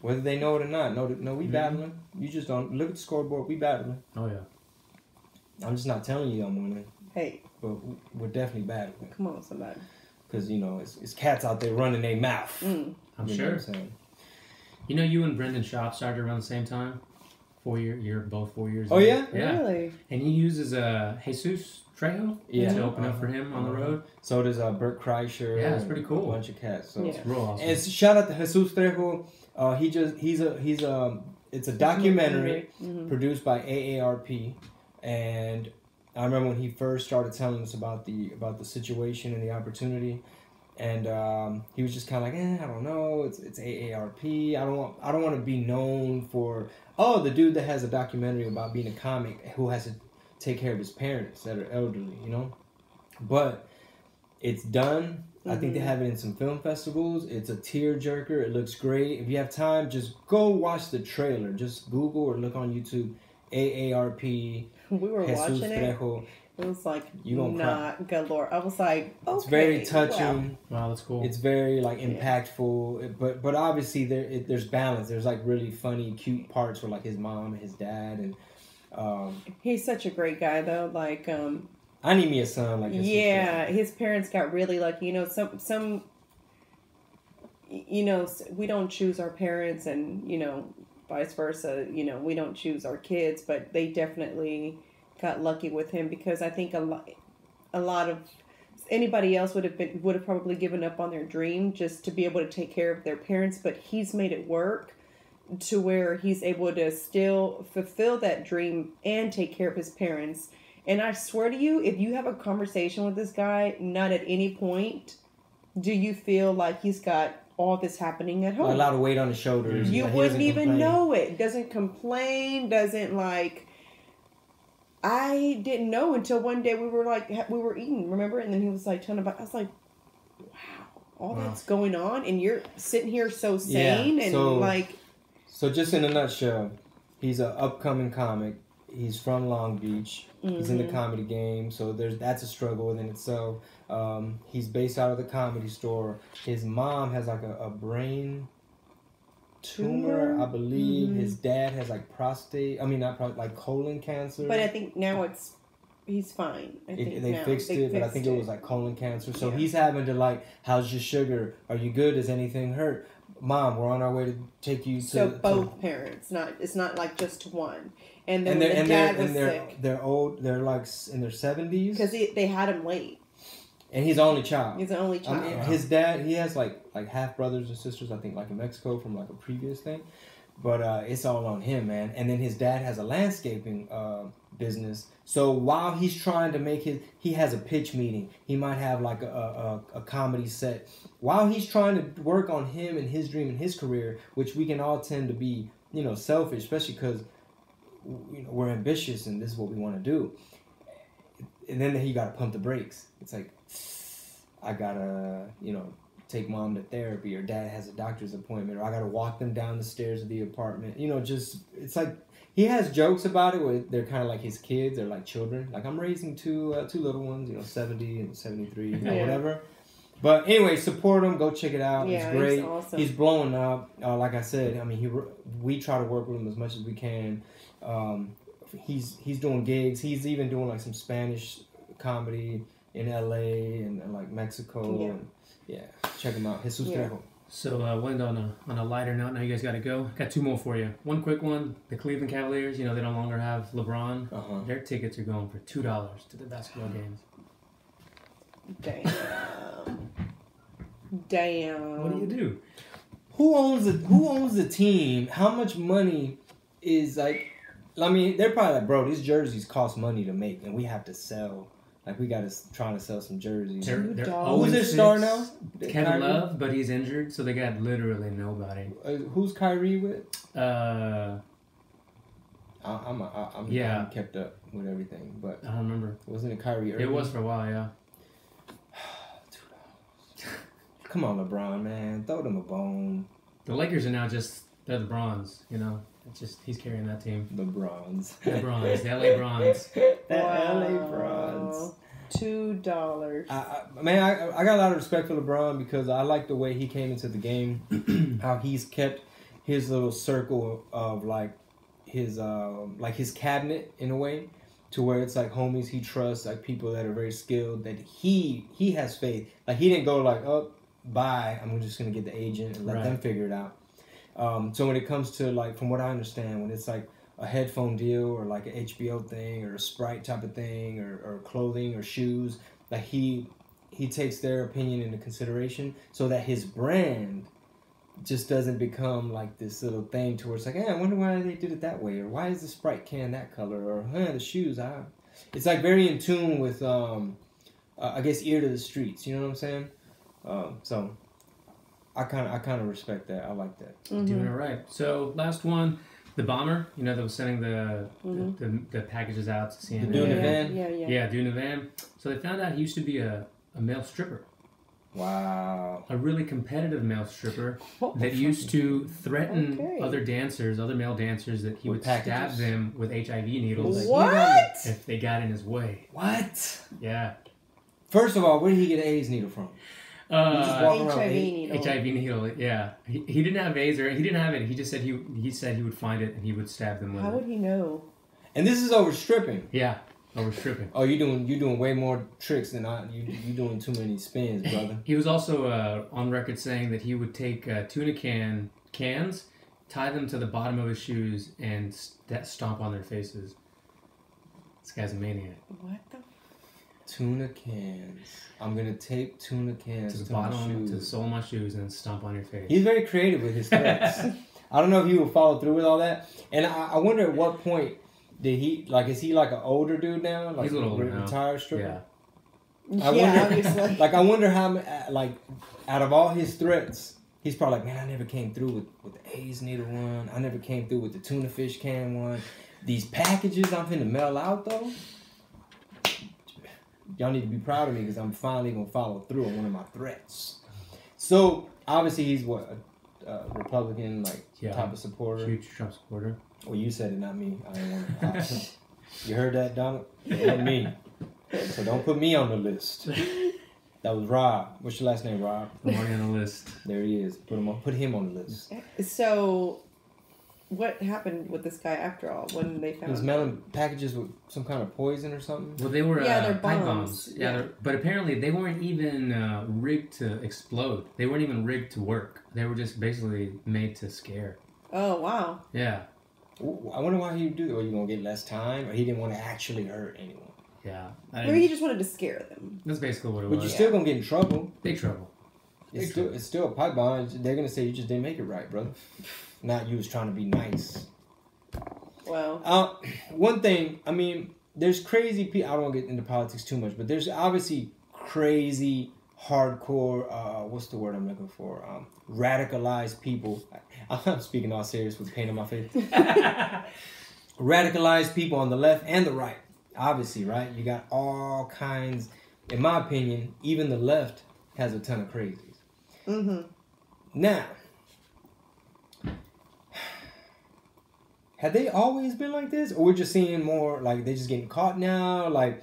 whether they know it or not. No, we battling. You just don't look at the scoreboard. We battling. Oh yeah. I'm just not telling you I'm winning. Hey, but we're definitely battling. Come on, somebody. Because it's cats out there running their mouth. I'm sure. You and Brendan Schaub started around the same time. 4 year, you're both 4 years. Oh yeah, really. And he uses Jesus Trejo to open up for him on the road. So does Bert Kreischer. Yeah, it's pretty cool. A bunch of cats. So it's real awesome. And shout out to Jesus Trejo. It's a documentary produced by AARP, and I remember when he first started telling us about the situation and the opportunity. And he was just kind of like, I don't know. It's AARP. I don't want to be known for the dude that has a documentary about being a comic who has to take care of his parents that are elderly, But it's done. I think they have it in some film festivals. It's a tearjerker. It looks great. If you have time, just go watch the trailer. Just Google or look on YouTube. AARP. We were Jesus watching Trejo. It was like not galore. I was like, okay. It's very touching. Wow, that's cool. It's very impactful. But obviously there's balance. There's like really funny, cute parts where like his mom and his dad and. He's such a great guy though. Like I need me a son like this. Yeah, his parents got really lucky. Some. We don't choose our parents, and vice versa. We don't choose our kids, but they definitely got lucky with him because I think a lot of anybody else would have probably given up on their dream just to be able to take care of their parents, but he's made it work to where he's able to still fulfill that dream and take care of his parents. And I swear to you, if you have a conversation with this guy, not at any point do you feel like he's got all this happening at home. A lot of weight on his shoulders. You wouldn't even know it. Doesn't complain, doesn't like... I didn't know until one day we were eating, remember? And then he was like telling about, I was like, wow, that's going on and you're sitting here so sane So just in a nutshell, he's an upcoming comic. He's from Long Beach. He's in the comedy game, so that's a struggle within itself. He's based out of the Comedy Store. His mom has like a brain tumor, I believe. His dad has like colon cancer. But I think now he's fine. They fixed it, but I think it was like colon cancer. So he's having to like, how's your sugar? Are you good? Does anything hurt? Mom, we're on our way to take you to... So both parents, it's not like just one. And then the dad was sick. They're old, they're like in their 70s. Because they had him late. And he's the only child. He's the only child. His dad, he has like half brothers and sisters, I think, like in Mexico from like a previous thing. But it's all on him, man. And then his dad has a landscaping business. So while he's trying to make he has a pitch meeting. He might have like a comedy set. While he's trying to work on him and his dream and his career, which we can all tend to be, selfish, especially because we're ambitious and this is what we want to do. And then he got to pump the brakes. It's like, I got to, take mom to therapy, or dad has a doctor's appointment, or I gotta walk them down the stairs of the apartment. You know, just it's like he has jokes about it where they're kind of like his kids, they're like children. Like I'm raising two little ones, you know, 70 and 73, or whatever. But anyway, support him. Go check it out. Yeah, it's great. he's awesome. He's blowing up. Like I said, I mean, we try to work with him as much as we can. He's doing gigs. He's even doing like some Spanish comedy in LA and like Mexico. Yeah. And check him out. Jesus Trejo. So, Wind, on a lighter note, now you guys got to go. Got two more for you. One quick one. The Cleveland Cavaliers, you know, they no longer have LeBron. Their tickets are going for $2 to the basketball games. Damn. What do you do? Who owns the team? How much money is like? I mean, they're probably like, bro, these jerseys cost money to make, and we have to sell. Like, we got to try to sell some jerseys. They're Who's their star now? Kevin Love, but he's injured, so they got literally nobody. Who's Kyrie with? I'm kept up with everything, but I don't remember. Wasn't it Kyrie Irving? It was for a while, yeah. $2. Come on, LeBron, man, throw them a bone. The Lakers are now they're the bronze, you know. It's just he's carrying that team. The bronze. The bronze. The LA bronze. LA bronze. $2. Man, I got a lot of respect for LeBron because I like the way he came into the game. How he's kept his little circle of like his cabinet in a way, to where it's like homies he trusts, like people that are very skilled, that he has faith. Like he didn't go like, oh, bye, I'm just gonna get the agent and let them figure it out. So when it comes to like, from what I understand, when it's like a headphone deal or like an HBO thing or a Sprite type of thing or clothing or shoes, like he takes their opinion into consideration so that his brand just doesn't become like this little thing to where it's like, I wonder why they did it that way, or why is the Sprite can that color, or the shoes. It's like very in tune with I guess ear to the streets. You know what I'm saying? So. I kind of respect that. I like that. Mm-hmm. Doing it right. So last one, the bomber. You know that was sending the packages out to CNN. Doing the van. Yeah, doing the van. So they found out he used to be a male stripper. Wow. A really competitive male stripper that used to threaten other male dancers, that he would stab them with HIV needles. What? If they got in his way. What? Yeah. First of all, where did he get an AIDS needle from? HIV needle. HIV needle, yeah. He didn't have AIDS, or he didn't have it. He just said he would find it and he would stab them with it. How would he know? And this is over stripping. Yeah, over stripping. Oh, you doing way more tricks than you doing too many spins, brother. He was also on record saying that he would take tuna cans, tie them to the bottom of his shoes, and stomp on their faces. This guy's a maniac. What the? Tuna cans. I'm gonna tape tuna cans to the bottom, to the sole of my shoes, and stop on your face. He's very creative with his threats. I don't know if he will follow through with all that. And I wonder at what point did he, like, is he like an older dude now? Like he's a little older now. Retired stripper? Yeah. I wonder, obviously. Like, I wonder how, like, out of all his threats, he's probably like, man, I never came through with the AIDS needle one. I never came through with the tuna fish can one. These packages I'm finna mail out, though. Y'all need to be proud of me because I'm finally going to follow through on one of my threats. So, obviously, he's what? A Republican, like, type of supporter? Huge Trump supporter. Well, you said it, not me. I didn't want to. You heard that, Donald? It wasn't me. So don't put me on the list. That was Rob. What's your last name, Rob? I'm already on the list. There he is. Put him on the list. So, what happened with this guy after all when they found He was mailing packages with some kind of poison or something? Well, they were they're pipe bombs. bombs. Yeah, but apparently they weren't even rigged to explode. They weren't even rigged to work. They were just basically made to scare. Oh, wow. Yeah. I wonder why he would do that. Or you going to get less time? Or he didn't want to actually hurt anyone? Yeah. Maybe he just wanted to scare them. That's basically what it But was. you're still going to get in trouble. Big trouble. It's still a pipe bomb. They're going to say you just didn't make it right, brother. Not you was trying to be nice. Well. One thing, I mean, there's crazy people. I don't want to get into politics too much, but there's obviously crazy, hardcore, what's the word I'm looking for? Radicalized people. I'm speaking all serious with pain on my face. Radicalized people on the left and the right. Obviously, right? You got all kinds. In my opinion, even the left has a ton of crazies. Mm-hmm. Now, have they always been like this, or we're just seeing more like they just getting caught now? Like,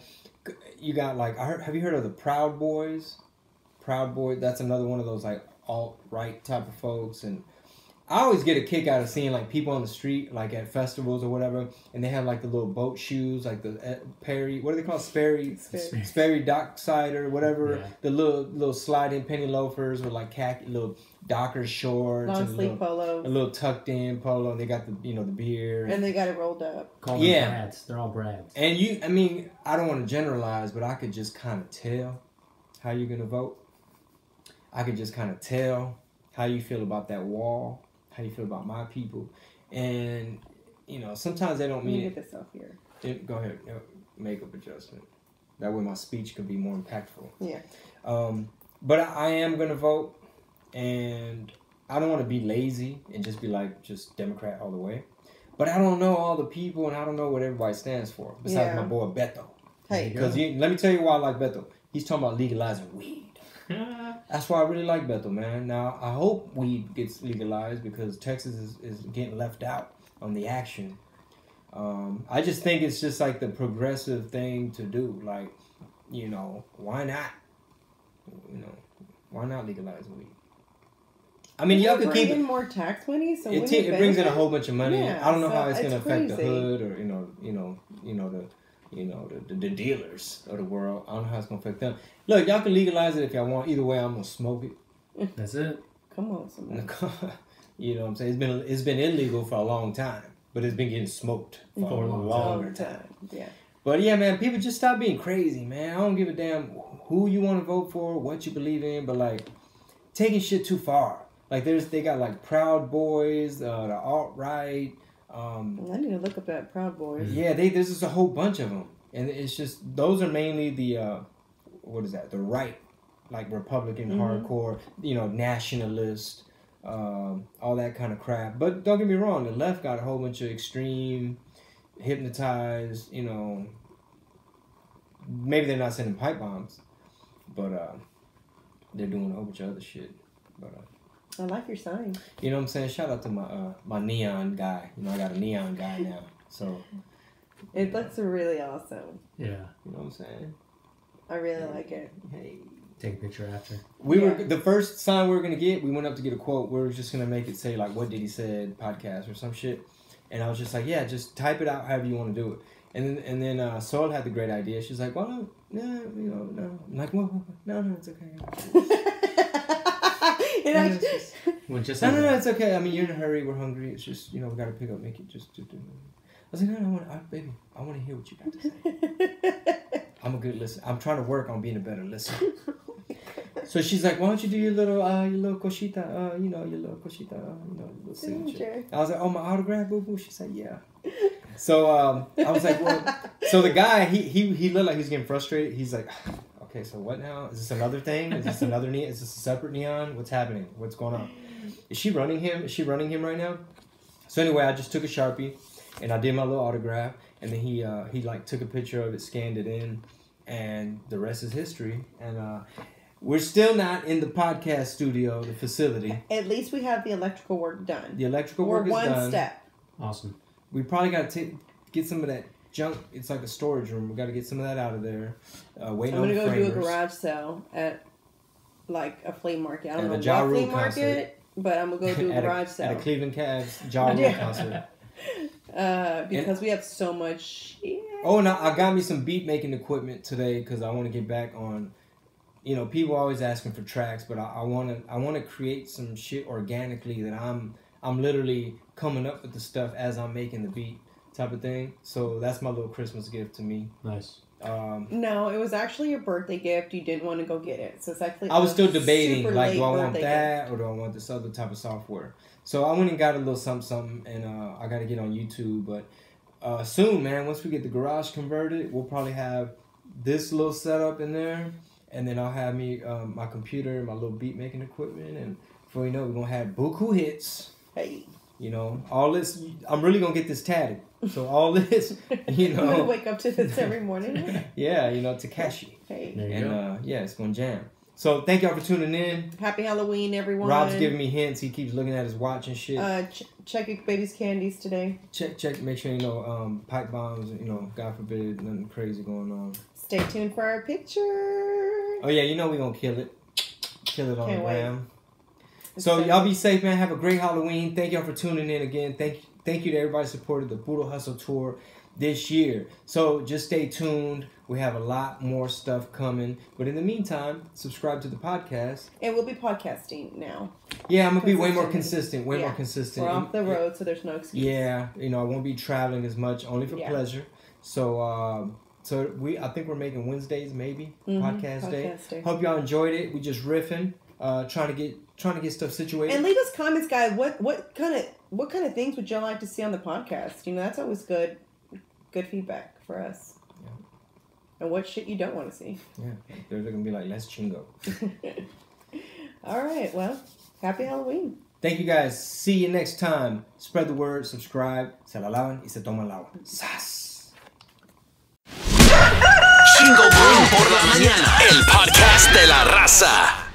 you got like have you heard of the Proud Boys? Proud Boy, that's another one of those like alt-right type of folks, and I always get a kick out of seeing like people on the street, like at festivals or whatever, and they have like the little boat shoes, like the Perry, what do they call it? Sperry Dockside whatever. Yeah. The little sliding penny loafers with like khaki, little Docker shorts, long sleeve polo, a little tucked in polo. And they got the the beer, and they got it rolled up. Call them brads. They're all brads. And I mean, I don't want to generalize, but I could just kind of tell how you're gonna vote. I could just kind of tell how you feel about that wall. How you feel about my people, and sometimes they don't mean it. Get this off here. Go ahead, makeup adjustment. That way my speech can be more impactful. Yeah. But I am gonna vote, and I don't want to be lazy and just be like just Democrat all the way. But I don't know all the people, and I don't know what everybody stands for. Besides my boy Beto. Hey, because let me tell you why I like Beto. He's talking about legalizing weed. That's why I really like Bethel, man. Now, I hope weed gets legalized because Texas is getting left out on the action. I just think it's just like the progressive thing to do. Like, why not? Why not legalize weed? I mean, y'all could keep in more tax money, so it brings in a whole bunch of money. Yeah, I don't know how it's going to affect the crazy. hood or the dealers of the world. I don't know how it's gonna affect them. Look, y'all can legalize it if y'all want. Either way, I'm gonna smoke it. That's it. Come on, somebody. You know what I'm saying? It's been illegal for a long time, but it's been getting smoked for a longer time. Yeah. But yeah, man, people just stop being crazy, man. I don't give a damn who you want to vote for, what you believe in, but like taking shit too far. Like they got like Proud Boys, the alt-right. I need to look up that Proud Boys. Yeah, there's just a whole bunch of them, and it's just those are mainly the the right, like Republican hardcore, nationalist, all that kind of crap. But don't get me wrong, the left got a whole bunch of extreme, hypnotized, maybe they're not sending pipe bombs, but they're doing a whole bunch of other shit. But I like your sign. You know what I'm saying? Shout out to my neon guy. I got a neon guy now, so it looks really awesome. Yeah. You know what I'm saying? I really like it. Hey. Take a picture after. We were the first sign we were gonna get. We went up to get a quote. We were just gonna make it say like "What did he said" podcast or some shit. And I was just like, yeah, just type it out however you want to do it. And then Sol had the great idea. She's like, well, no. I'm like, well, no, it's okay. No, it's okay. I mean, you're in a hurry. We're hungry. It's just, we got to pick up, make it just do. I was like, no, baby, I want to hear what you got to say. I'm a good listener. I'm trying to work on being a better listener. So she's like, why don't you do your little cosita, your little cosita, your little signature. I was like, oh, my autograph, boo-boo? She said, yeah. So I was like, well, so the guy, he looked like he was getting frustrated. He's like, okay, so what now? Is this another thing? Is this another neon? Is this a separate neon? What's happening? What's going on? Is she running him? Is she running him right now? So anyway, I just took a Sharpie and I did my little autograph, and then he like took a picture of it, scanned it in, and the rest is history. And we're still not in the podcast studio, the facility. At least we have the electrical work done. The electrical work is done. We're one step. Awesome. We probably got to get some of that junk. It's like a storage room. We got to get some of that out of there. Waiting on the framers. I'm going to go do a garage sale at like a flea market. I don't know what flea market, but I'm going to go do a garage sale. At a Cleveland Cavs Ja Rule concert. Because we have so much shit. Oh, and I got me some beat making equipment today because I want to get back on. People always asking for tracks, but I want to create some shit organically that I'm literally coming up with the stuff as I'm making the beat type of thing. So that's my little Christmas gift to me. Nice. No, it was actually your birthday gift. You didn't want to go get it, so it's actually. I was still debating, like, do I want that or do I want this other type of software? So I went and got a little something, and I got to get on YouTube. But soon, man, once we get the garage converted, we'll probably have this little setup in there, and then I'll have me my computer, my little beat making equipment, and before you know it, we're gonna have buku hits. Hey. All this. I'm really gonna get this tatted. So all this, I'm gonna wake up to this every morning. Yeah, Takashi. Hey. And yeah, it's gonna jam. So thank y'all for tuning in. Happy Halloween, everyone. Rob's giving me hints. He keeps looking at his watch and shit. Check your baby's candies today. Check. Make sure you know pipe bombs. You know, God forbid, nothing crazy going on. Stay tuned for our picture. Oh yeah, you know we gonna kill it. Kill it on the gram. So exciting. y'all be safe, man. Have a great Halloween. Thank y'all for tuning in again. Thank you to everybody who supported the Poodle Hustle Tour this year. So just stay tuned. We have a lot more stuff coming. But in the meantime, subscribe to the podcast. And we'll be podcasting now. Yeah, I'm going to be way more consistent. More consistent. We're off the road, so there's no excuse. Yeah, you know, I won't be traveling as much, only for pleasure. So, I think we're making Wednesdays, maybe, podcast day. Hope y'all enjoyed it. We just riffing, trying to get stuff situated. And leave us comments, guys. What kind of things would y'all like to see on the podcast? You know, that's always good feedback for us. Yeah. And what shit you don't want to see. Yeah, they're gonna be like, let's Chingo. All right, well, happy Halloween. Thank you guys. See you next time. Spread the word, subscribe. Se la lavan y se toma el agua. ¡Sas! Chingo Bling por la mañana. El podcast de la raza.